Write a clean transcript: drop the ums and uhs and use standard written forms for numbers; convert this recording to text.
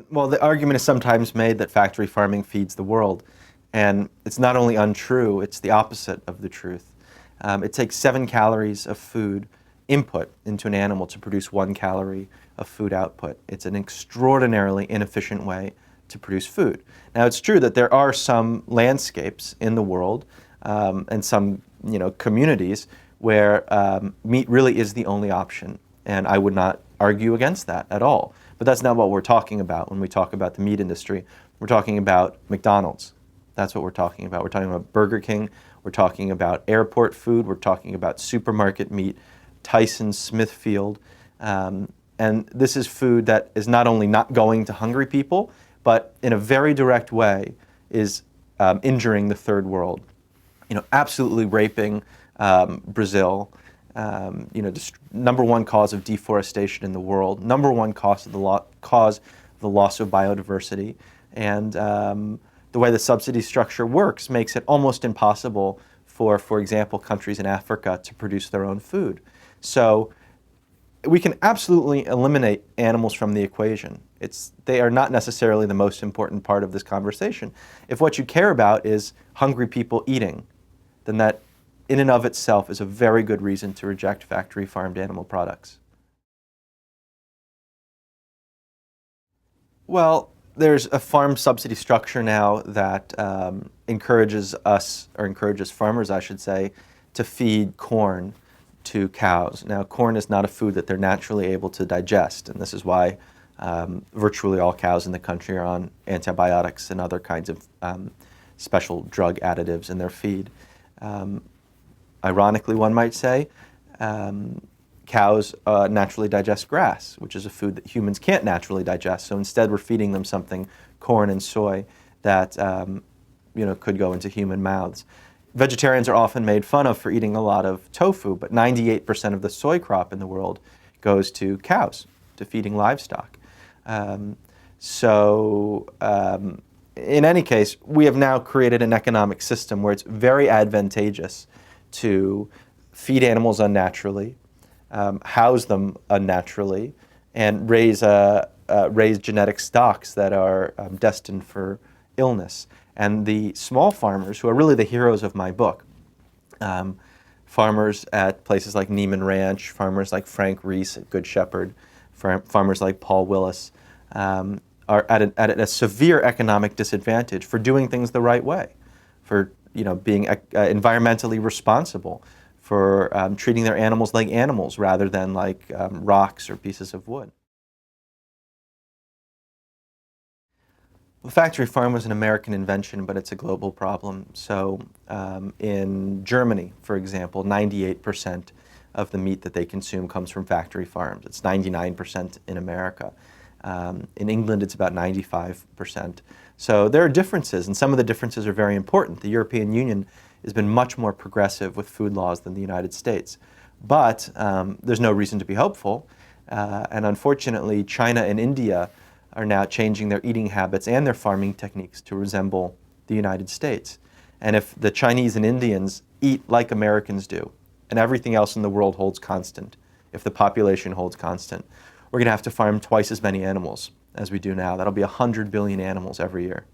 Well, the argument is sometimes made that factory farming feeds the world, and it's not only untrue, it's the opposite of the truth. It takes 7 calories of food input into an animal to produce 1 calorie of food output. It's an extraordinarily inefficient way to produce food. Now, it's true that there are some landscapes in the world and some communities where meat really is the only option, and I would not argue against that at all. But that's not what we're talking about when we talk about the meat industry. We're talking about McDonald's. That's what we're talking about. We're talking about Burger King. We're talking about airport food. We're talking about supermarket meat, Tyson, Smithfield. And this is food that is not only not going to hungry people, but in a very direct way is injuring the third world. Absolutely raping Brazil. Number one cause of deforestation in the world, number one cause of the loss of biodiversity, and the way the subsidy structure works makes it almost impossible for example, countries in Africa to produce their own food. So we can absolutely eliminate animals from the equation. They are not necessarily the most important part of this conversation. If what you care about is hungry people eating, then that in and of itself is a very good reason to reject factory farmed animal products. Well, there's a farm subsidy structure now that encourages farmers, I should say, to feed corn to cows. Now, corn is not a food that they're naturally able to digest, and this is why virtually all cows in the country are on antibiotics and other kinds of special drug additives in their feed. Ironically, one might say, cows naturally digest grass, which is a food that humans can't naturally digest. So instead, we're feeding them something, corn and soy, that could go into human mouths. Vegetarians are often made fun of for eating a lot of tofu, but 98% of the soy crop in the world goes to cows, to feeding livestock. In any case, we have now created an economic system where it's very advantageous to feed animals unnaturally, house them unnaturally, and raise genetic stocks that are destined for illness. And the small farmers, who are really the heroes of my book, farmers at places like Neiman Ranch, farmers like Frank Reese at Good Shepherd, farmers like Paul Willis, are at a severe economic disadvantage for doing things the right way, for being environmentally responsible, for treating their animals like animals rather than like rocks or pieces of wood. The factory farm was an American invention, but it's a global problem. So in Germany, for example, 98% of the meat that they consume comes from factory farms. It's 99% in America. In England, it's about 95%. So there are differences, and some of the differences are very important. The European Union has been much more progressive with food laws than the United States. But there's no reason to be hopeful. And unfortunately, China and India are now changing their eating habits and their farming techniques to resemble the United States. And if the Chinese and Indians eat like Americans do, and everything else in the world holds constant, if the population holds constant, we're going to have to farm twice as many animals as we do now. That'll be 100 billion animals every year.